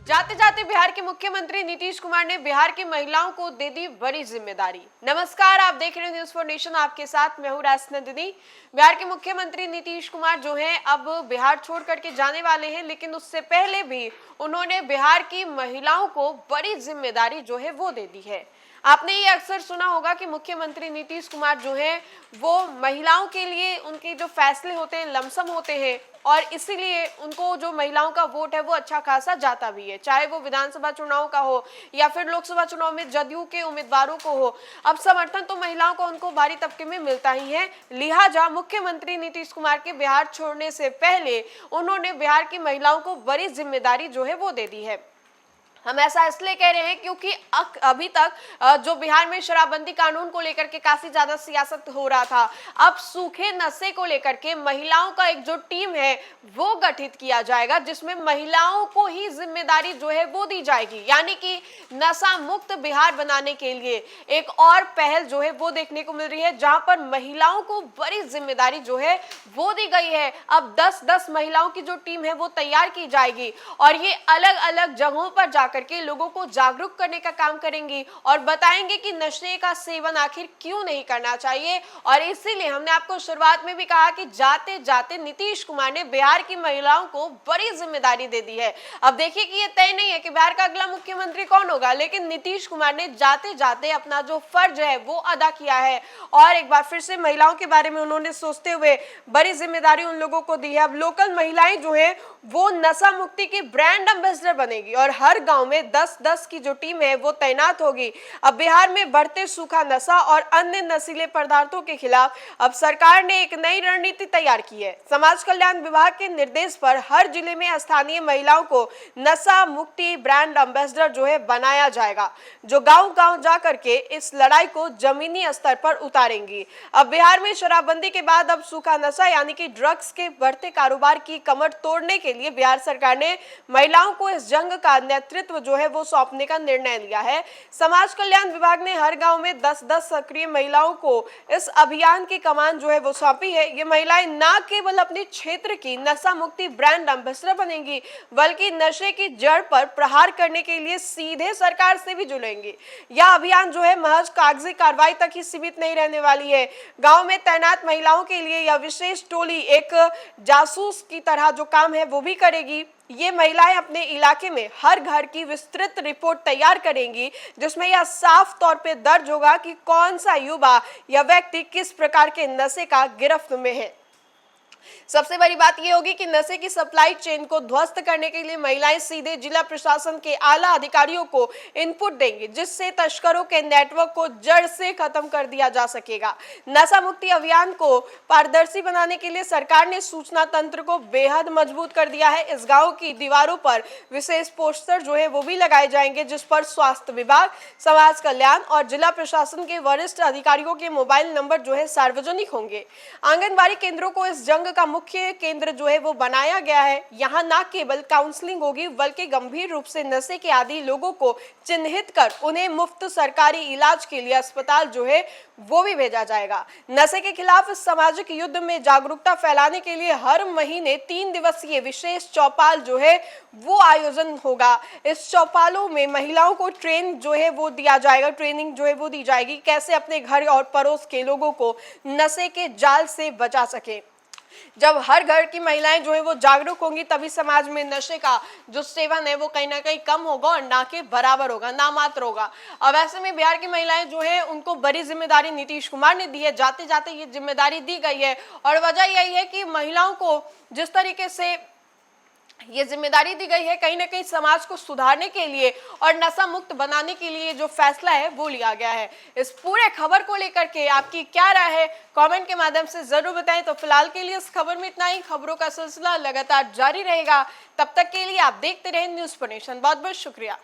जाते जाते बिहार के मुख्यमंत्री नीतीश कुमार ने बिहार की महिलाओं को दे दी बड़ी जिम्मेदारी। नमस्कार, आप देख रहे हैं न्यूज़ फॉर नेशन, आपके साथ मैं हूं राजनंदिनी। बिहार के मुख्यमंत्री नीतीश कुमार जो हैं अब बिहार छोड़ करके जाने वाले हैं, लेकिन उससे पहले भी उन्होंने बिहार की महिलाओं को बड़ी जिम्मेदारी जो है वो दे दी है। आपने ये अक्सर सुना होगा कि मुख्यमंत्री नीतीश कुमार जो हैं वो महिलाओं के लिए उनके जो फैसले होते हैं लमसम होते हैं, और इसीलिए उनको जो महिलाओं का वोट है वो अच्छा खासा जाता भी है, चाहे वो विधानसभा चुनाव का हो या फिर लोकसभा चुनाव में जदयू के उम्मीदवारों को हो। अब समर्थन तो महिलाओं को उनको भारी तबके में मिलता ही है, लिहाजा मुख्यमंत्री नीतीश कुमार के बिहार छोड़ने से पहले उन्होंने बिहार की महिलाओं को बड़ी जिम्मेदारी जो है वो दे दी है। हम ऐसा इसलिए कह रहे हैं क्योंकि अभी तक जो बिहार में शराबबंदी कानून को लेकर के काफी ज्यादा सियासत हो रहा था, अब सूखे नशे को लेकर के महिलाओं का एक जो टीम है वो गठित किया जाएगा, जिसमें महिलाओं को ही जिम्मेदारी जो है वो दी जाएगी। यानी कि नशा मुक्त बिहार बनाने के लिए एक और पहल जो है वो देखने को मिल रही है, जहां पर महिलाओं को बड़ी जिम्मेदारी जो है वो दी गई है। अब 10-10 महिलाओं की जो टीम है वो तैयार की जाएगी और ये अलग अलग जगहों पर करके लोगों को जागरूक करने का काम करेंगी और बताएंगे कि नशे का सेवन आखिर क्यों नहीं करना चाहिए। और इसीलिए हमने आपको शुरुआत में भी कहा कि जाते जाते नीतीश कुमार ने बिहार की महिलाओं को बड़ी जिम्मेदारी दे दी है। अब देखिए कि ये तय नहीं है कि बिहार का अगला मुख्यमंत्री कौन होगा, लेकिन नीतीश कुमार ने जाते जाते अपना जो फर्ज है वो अदा किया है और एक बार फिर से महिलाओं के बारे में उन्होंने सोचते हुए बड़ी जिम्मेदारी उन लोगों को दी है। अब लोकल महिलाएं जो है वो नशा मुक्ति की ब्रांड एम्बेसडर बनेगी और हर गांव में 10-10 की जो टीम है वो तैनात होगी। अब बिहार में बढ़ते सूखा नशा और अन्य नशीले पदार्थों के खिलाफ अब सरकार ने एक नई रणनीति तैयार की है। समाज कल्याण विभाग के निर्देश पर हर जिले में स्थानीय महिलाओं को नशा मुक्ति ब्रांड एम्बेसडर जो है बनाया जाएगा, जो गांव-गांव जा करके इस लड़ाई को जमीनी स्तर पर उतारेंगी। अब बिहार में शराबबंदी के बाद अब सूखा नशा यानी कि ड्रग्स के बढ़ते कारोबार की कमर तोड़ने के लिए बिहार सरकार ने महिलाओं को इस जंग का नेतृत्व जो है वो सौंपने का निर्णय लिया है। समाज कल्याण विभाग ने हर गांव में 10-10 सक्रिय महिलाओं को इस अभियान की कमान जो है वो सौंपी है। ये महिलाएं न केवल अपने क्षेत्र की नशा मुक्ति ब्रांड एम्बेसडर बनेंगी, बल्कि नशे की जड़ पर प्रहार करने के लिए सीधे सरकार से भी जुड़ेंगी। यह अभियान जो है महज कागजी कार्रवाई तक ही सीमित नहीं रहने वाली है। गाँव में तैनात महिलाओं के लिए यह विशेष टोली एक जासूस की तरह जो काम है वो भी करेगी। ये महिलाएं अपने इलाके में हर घर की विस्तृत रिपोर्ट तैयार करेंगी, जिसमें यह साफ तौर पे दर्ज होगा कि कौन सा युवा या व्यक्ति किस प्रकार के नशे का गिरफ्त में है। सबसे बड़ी बात यह होगी कि नशे की सप्लाई चेन को ध्वस्त करने के लिए महिलाएं सीधे जिला प्रशासन के आला अधिकारियों को इनपुट देंगी, जिससे तस्करों के नेटवर्क को जड़ से खत्म कर दिया जा सकेगा। नशा मुक्ति अभियान को पारदर्शी बनाने के लिए सरकार ने सूचना तंत्र को बेहद मजबूत कर दिया है। इस गांव की दीवारों पर विशेष पोस्टर जो है वो भी लगाए जाएंगे, जिस पर स्वास्थ्य विभाग, समाज कल्याण और जिला प्रशासन के वरिष्ठ अधिकारियों के मोबाइल नंबर जो है सार्वजनिक होंगे। आंगनबाड़ी केंद्रों को इस जंग का मुख्य केंद्र जो है वो बनाया गया है। यहाँ न केवल काउंसलिंग होगी, बल्कि गंभीर रूप से नशे के आदी लोगों को चिन्हित कर उन्हें मुफ्त सरकारी इलाज के लिए अस्पताल जो है वो भी भेजा जाएगा। नशे के खिलाफ सामाजिक युद्ध में जागरूकता फैलाने के लिए हर महीने 3 दिवसीय विशेष चौपाल जो है वो आयोजन होगा। इस चौपालों में महिलाओं को ट्रेनिंग जो है वो दी जाएगी, कैसे अपने घर और पड़ोस के लोगों को नशे के जाल से बचा सके। जब हर घर की महिलाएं जो है वो जागरूक होंगी, तभी समाज में नशे का जो सेवन है वो कहीं ना कहीं कम होगा और ना के बराबर होगा, ना मात्र होगा। अब ऐसे में बिहार की महिलाएं जो है उनको बड़ी जिम्मेदारी नीतीश कुमार ने दी है। जाते जाते ये जिम्मेदारी दी गई है और वजह यही है कि महिलाओं को जिस तरीके से ये जिम्मेदारी दी गई है, कहीं ना कहीं समाज को सुधारने के लिए और नशा मुक्त बनाने के लिए जो फैसला है वो लिया गया है। इस पूरे खबर को लेकर के आपकी क्या राय है, कमेंट के माध्यम से जरूर बताएं। तो फिलहाल के लिए इस खबर में इतना ही। खबरों का सिलसिला लगातार जारी रहेगा, तब तक के लिए आप देखते रहें न्यूज़ फॉर नेशन। बहुत बहुत शुक्रिया।